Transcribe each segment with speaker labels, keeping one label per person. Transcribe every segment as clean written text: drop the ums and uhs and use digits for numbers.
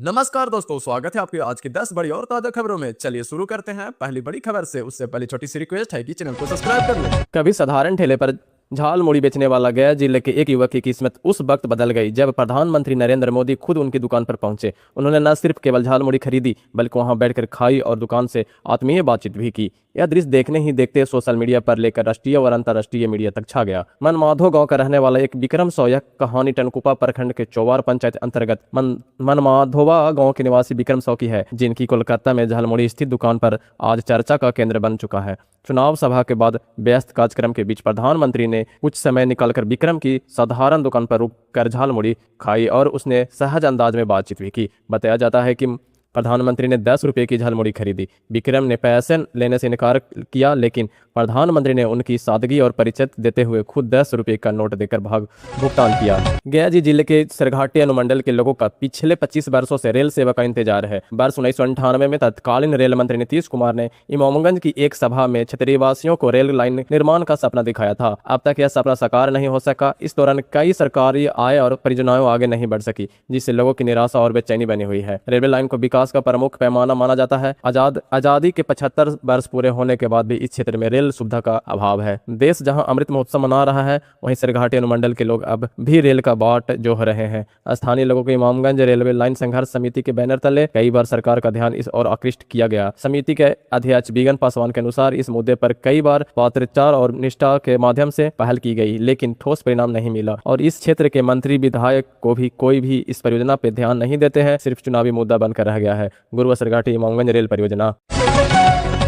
Speaker 1: नमस्कार दोस्तों, स्वागत है आपके आज की 10 बड़ी और ताजा खबरों में। चलिए शुरू करते हैं पहली बड़ी खबर से। उससे पहले छोटी सी रिक्वेस्ट है कि चैनल को सब्सक्राइब कर लें।
Speaker 2: कभी साधारण ठेले पर झाल मुड़ी बेचने वाला गया जिले के एक युवक की किस्मत उस वक्त बदल गई जब प्रधानमंत्री नरेंद्र मोदी खुद उनकी दुकान पर पहुंचे। उन्होंने न सिर्फ केवल झाल मुड़ी खरीदी बल्कि वहां बैठकर खाई और दुकान से आत्मीय बातचीत भी की। यह दृश्य देखने ही देखते सोशल मीडिया पर लेकर राष्ट्रीय और अंतर्राष्ट्रीय मीडिया तक छा गया। मनमाधो गांव का रहने वाला एक विक्रम सौ यह कहानी टनकुपा प्रखंड के चौवार पंचायत अंतर्गत मनमाधोवा गांव के निवासी विक्रम सौ की है, जिनकी कोलकाता में झालमुड़ी स्थित दुकान पर आज चर्चा का केंद्र बन चुका है। चुनाव सभा के बाद व्यस्त कार्यक्रम के बीच प्रधानमंत्री ने कुछ समय निकालकर विक्रम की साधारण दुकान पर रुक कर झालमुड़ी खाई और उसने सहज अंदाज में बातचीत भी की। बताया जाता है कि प्रधानमंत्री ने 10 रुपये की झालमुड़ी खरीदी। विक्रम ने पैसे लेने से इनकार किया, लेकिन प्रधानमंत्री ने उनकी सादगी और परिचय देते हुए खुद 10 रुपये का नोट देकर भुगतान किया। गया जिले के सरघाटी अनुमंडल के लोगों का पिछले 25 वर्षों से रेल सेवा का इंतजार है। वर्ष 1998 में तत्कालीन रेल मंत्री नीतीश कुमार ने इमामगंज की एक सभा में क्षेत्रीयवासियों को रेल लाइन निर्माण का सपना दिखाया था। अब तक यह सपना साकार नहीं हो सका। इस दौरान कई सरकारी आय और परियोजनाएं आगे नहीं बढ़ सकी, जिससे लोगों की निराशा और बेचैनी बनी हुई है। रेलवे लाइन को विकास का प्रमुख पैमाना माना जाता है। आजादी के 75 वर्ष पूरे होने के बाद भी इस क्षेत्र में रेल सुविधा का अभाव है। देश जहां अमृत महोत्सव मना रहा है, वहीं सरघाटी अनुमंडल के लोग अब भी रेल का बाट जोह रहे हैं। स्थानीय लोगों को इमामगंज रेलवे लाइन संघर्ष समिति के बैनर तले कई बार सरकार का ध्यान इस ओर आकृष्ट किया गया। समिति के अध्यक्ष बिगन पासवान के अनुसार इस मुद्दे पर कई बार पत्राचार और निष्ठा के माध्यम से पहल की गई, लेकिन ठोस परिणाम नहीं मिला और इस क्षेत्र के मंत्री विधायक को भी कोई भी इस परियोजना पर ध्यान नहीं देते हैं। सिर्फ चुनावी मुद्दा बनकर रह गया है। गुरुआ सरघाटी इमामगंज रेल परियोजना।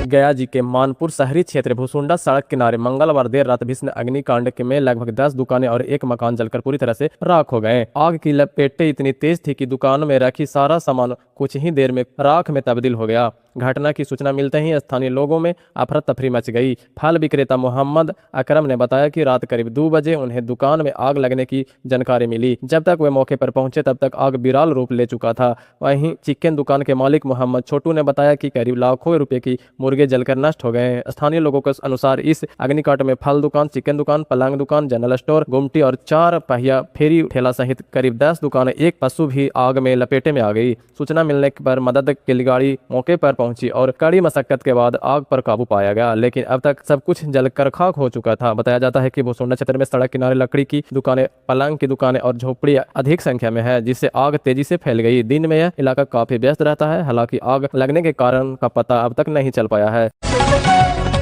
Speaker 2: गया जी के मानपुर शहरी क्षेत्र भुसुंडा सड़क किनारे मंगलवार देर रात भीषण अग्निकांड में लगभग 10 दुकानें और एक मकान जलकर पूरी तरह से राख हो गए। आग की लपेटें इतनी तेज थी कि दुकान में रखी सारा सामान कुछ ही देर में राख में तब्दील हो गया। घटना की सूचना मिलते ही स्थानीय लोगों में अफरा तफरी मच गई। फल विक्रेता मोहम्मद अकरम ने बताया कि रात करीब 2 बजे उन्हें दुकान में आग लगने की जानकारी मिली। जब तक वे मौके पर पहुंचे तब तक आग विराल रूप ले चुका था। वहीं चिकन दुकान के मालिक मोहम्मद छोटू ने बताया कि करीब लाखों रुपए की मुर्गे जलकर नष्ट हो गए। स्थानीय लोगों के अनुसार इस अग्निकांड में फल दुकान, चिकन दुकान, पलंग दुकान, जनरल स्टोर, गुमटी और 4 पहिया फेरी ठेला सहित करीब 10 दुकानें, एक पशु भी आग में लपेटे में आ गई। सूचना मिलने पर मदद के लिए गाड़ी मौके पर पहुंची और कड़ी मशक्कत के बाद आग पर काबू पाया गया, लेकिन अब तक सब कुछ जलकर खाक हो चुका था। बताया जाता है कि भुसुंडा क्षेत्र में सड़क किनारे लकड़ी की दुकानें, पलंग की दुकानें और झोपड़ी अधिक संख्या में है, जिससे आग तेजी से फैल गई। दिन में यह इलाका काफी व्यस्त रहता है। हालांकि आग लगने के कारण का पता अब तक नहीं चल पाया है।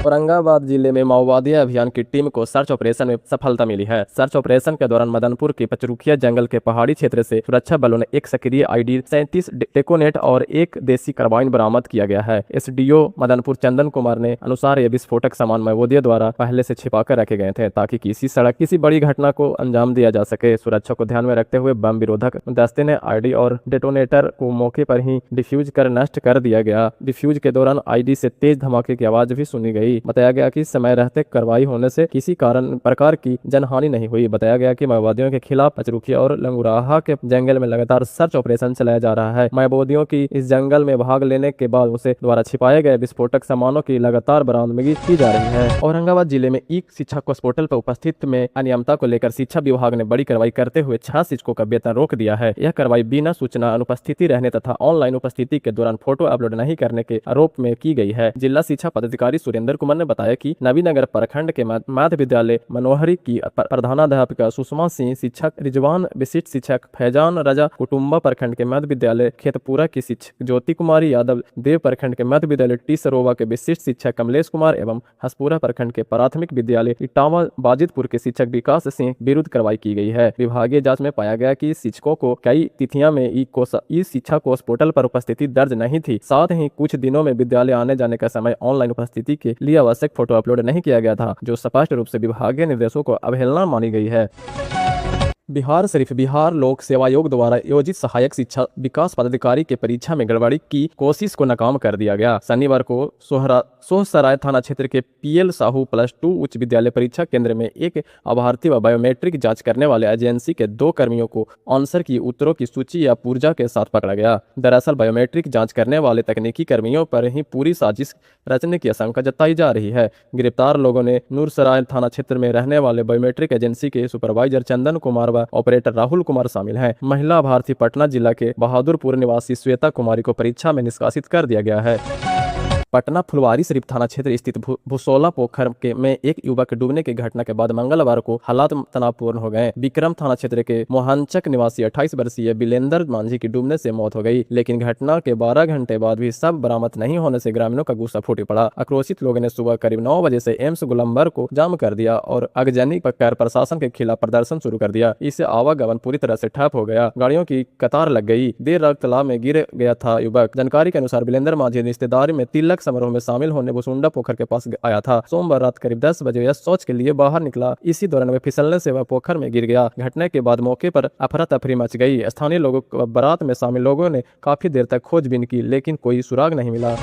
Speaker 2: औरंगाबाद जिले में माओवादी अभियान की टीम को सर्च ऑपरेशन में सफलता मिली है। सर्च ऑपरेशन के दौरान मदनपुर के पचरुखिया जंगल के पहाड़ी क्षेत्र से सुरक्षा बलों ने एक सक्रिय आईडी 37 डेकोनेट और एक देसी कार्बाइन बरामद किया गया है। एसडीओ मदनपुर चंदन कुमार ने अनुसार ये विस्फोटक सामान माओवादियों द्वारा पहले से छिपाकर रखे गए थे, ताकि किसी बड़ी घटना को अंजाम दिया जा सके। सुरक्षा को ध्यान में रखते हुए बम विरोधक दस्ते ने आईडी और डेटोनेटर को मौके पर ही डिफ्यूज कर नष्ट कर दिया गया। डिफ्यूज के दौरान आईडी से तेज धमाके की आवाज भी सुनी गई। बताया गया कि समय रहते कार्रवाई होने से किसी प्रकार की जनहानि नहीं हुई। बताया गया कि माओवादियों के खिलाफ पचरुखिया और लंगुराहा के जंगल में लगातार सर्च ऑपरेशन चलाया जा रहा है। माओवादियों की इस जंगल में भाग लेने के बाद उसे द्वारा छिपाए गए विस्फोटक सामानों की लगातार बरामदगी की जा रही है। औरंगाबाद जिले में एक शिक्षक को हॉस्पिटल पर उपस्थित में अनियमितता को लेकर शिक्षा विभाग ने बड़ी कार्रवाई करते हुए 6 शिक्षकों का वेतन रोक दिया है। यह कार्रवाई बिना सूचना, अनुपस्थिति रहने तथा ऑनलाइन उपस्थिति के दौरान फोटो अपलोड नहीं करने के आरोप में की गई है। जिला शिक्षा पदाधिकारी सुरेंद्र कुमार ने बताया कि नवीनगर प्रखंड के मध्य विद्यालय मनोहरी की प्रधानाध्यापिका सुषमा सिंह, शिक्षक रिजवान, विशिष्ट शिक्षक फैजान रजा, कुटुम्बा प्रखंड के मध्य विद्यालय खेतपुरा की शिक्षक ज्योति कुमारी यादव, देव प्रखंड के मध्य विद्यालय टी सरोवा के विशिष्ट शिक्षक कमलेश कुमार एवं हसपुरा प्रखंड के प्राथमिक विद्यालय इटावा बाजितपुर के शिक्षक विकास सिंह विरुद्ध कार्रवाई की गई है। विभागीय जांच में पाया गया कि शिक्षकों को कई तिथियां में ई शिक्षा को पोर्टल पर उपस्थिति दर्ज नहीं थी। साथ ही कुछ दिनों में विद्यालय आने जाने का समय ऑनलाइन उपस्थिति के लिए आवश्यक फोटो अपलोड नहीं किया गया था, जो स्पष्ट रूप से विभागीय निर्देशों को अवहेलना मानी गई है। बिहार शरीफ बिहार लोक सेवा आयोग द्वारा आयोजित सहायक शिक्षा विकास पदाधिकारी के परीक्षा में गड़बड़ी की कोशिश को नाकाम कर दिया गया। शनिवार को सोहसराय थाना क्षेत्र के पीएल साहू +2 उच्च विद्यालय परीक्षा केंद्र में एक अभ्यर्थी व बायोमेट्रिक जांच करने वाले एजेंसी के 2 कर्मियों को आंसर की उत्तरों की सूची या पूर्जा के साथ पकड़ा गया। दरअसल बायोमेट्रिक जांच करने वाले तकनीकी कर्मियों पर ही पूरी साजिश रचने की आशंका जताई जा रही है। गिरफ्तार लोगों ने नूरसराय थाना क्षेत्र में रहने वाले बायोमेट्रिक एजेंसी के सुपरवाइजर चंदन कुमार व व ऑपरेटर राहुल कुमार शामिल हैं। महिला अभ्यर्थी पटना जिला के बहादुरपुर निवासी श्वेता कुमारी को परीक्षा में निष्कासित कर दिया गया है। पटना फुलवारी शरीफ थाना क्षेत्र स्थित भुसौला पोखर में एक युवक के डूबने की घटना के बाद मंगलवार को हालात तनावपूर्ण हो गए। विक्रम थाना क्षेत्र के मोहनचक निवासी 28 वर्षीय बिलेंदर मांझी की डूबने से मौत हो गई, लेकिन घटना के 12 घंटे बाद भी सब बरामद नहीं होने से ग्रामीणों का गुस्सा फूट पड़ा। आक्रोशित लोगों ने सुबह करीब 9 बजे से एम्स गोलंबर को जाम कर दिया और आगजनी कर प्रशासन के खिलाफ प्रदर्शन शुरू कर दिया। इससे आवागमन पूरी तरह से ठप हो गया, गाड़ियों की कतार लग गई। देर रात तालाब में गिर गया था युवक। जानकारी के अनुसार बिलेंदर मांझी रिश्तेदारी में तिलक समारोह में शामिल होने भुसुंडा पोखर के पास आया था। सोमवार रात करीब 10 बजे यह शौच के लिए बाहर निकला। इसी दौरान वह फिसलने से वह पोखर में गिर गया। घटना के बाद मौके पर अफरा तफरी मच गई। स्थानीय लोगों को बारात में शामिल लोगों ने काफी देर तक खोजबीन की, लेकिन कोई सुराग नहीं मिला।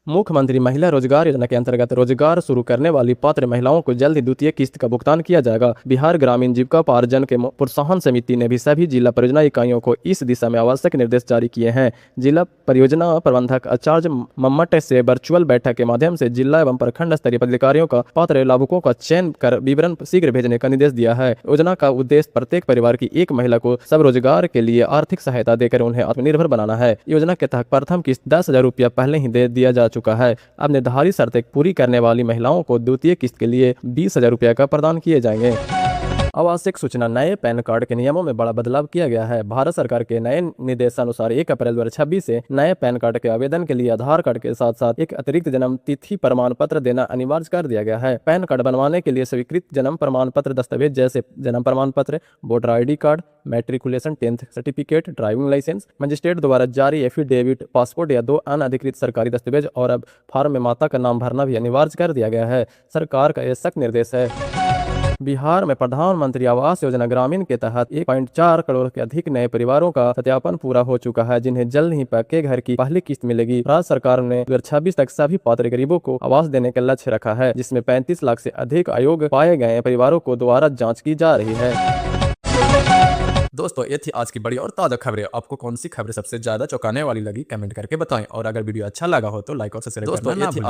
Speaker 2: मुख्यमंत्री महिला रोजगार योजना के अंतर्गत रोजगार शुरू करने वाली पात्र महिलाओं को जल्द ही द्वितीय किस्त का भुगतान किया जाएगा। बिहार ग्रामीण जीविकोपार्जन के प्रोत्साहन समिति ने भी सभी जिला परियोजना इकाइयों को इस दिशा में आवश्यक निर्देश जारी किए हैं। जिला परियोजना प्रबंधक आचार्य मम्मट से वर्चुअल बैठक के माध्यम से जिला एवं प्रखंड स्तरीय पदाधिकारियों का पात्र लाभुकों का चयन कर विवरण शीघ्र भेजने का निर्देश दिया है। योजना का उद्देश्य प्रत्येक परिवार की एक महिला को स्वरोजगार के लिए आर्थिक सहायता देकर उन्हें आत्मनिर्भर बनाना है। योजना के तहत प्रथम किस्त 10,000 रुपया पहले ही दे दिया जा चुका है। अब निर्धारित शर्तें पूरी करने वाली महिलाओं को द्वितीय किस्त के लिए 20,000 रुपया का प्रदान किए जाएंगे। आवश्यक सूचना, नए पैन कार्ड के नियमों में बड़ा बदलाव किया गया है। भारत सरकार के नए निर्देशानुसार 1 अप्रैल 2026 से नए पैन कार्ड के आवेदन के लिए आधार कार्ड के साथ साथ एक अतिरिक्त जन्म तिथि प्रमाण पत्र देना अनिवार्य कर दिया गया है। पैन कार्ड बनवाने के लिए स्वीकृत जन्म प्रमाण पत्र दस्तावेज जैसे जन्म प्रमाण पत्र, voter ID card, matriculation 10th certificate, driving licence, magistrate द्वारा जारी एफिडेविट, पासपोर्ट या 2 अन्य अधिकृत सरकारी दस्तावेज और अब फॉर्म में माता का नाम भरना भी अनिवार्य कर दिया गया है। सरकार का यह सख्त निर्देश है। बिहार में प्रधानमंत्री आवास योजना ग्रामीण के तहत 1.4 करोड़ के अधिक नए परिवारों का सत्यापन पूरा हो चुका है, जिन्हें जल्द ही पक्के घर की पहली किस्त मिलेगी। राज्य सरकार ने 2026 तक सभी पात्र गरीबों को आवास देने का लक्ष्य रखा है, जिसमें 35 लाख से अधिक अयोग्य पाए गए परिवारों को दोबारा जांच की जा रही है।
Speaker 1: दोस्तों, ये थी आज की बड़ी और ताज़ा खबरें। आपको कौन सी खबरें सबसे ज्यादा चौंकाने वाली लगी, कमेंट करके बताएं। और अगर वीडियो अच्छा लगा हो तो लाइक और सब्सक्राइब करना ना भूलें।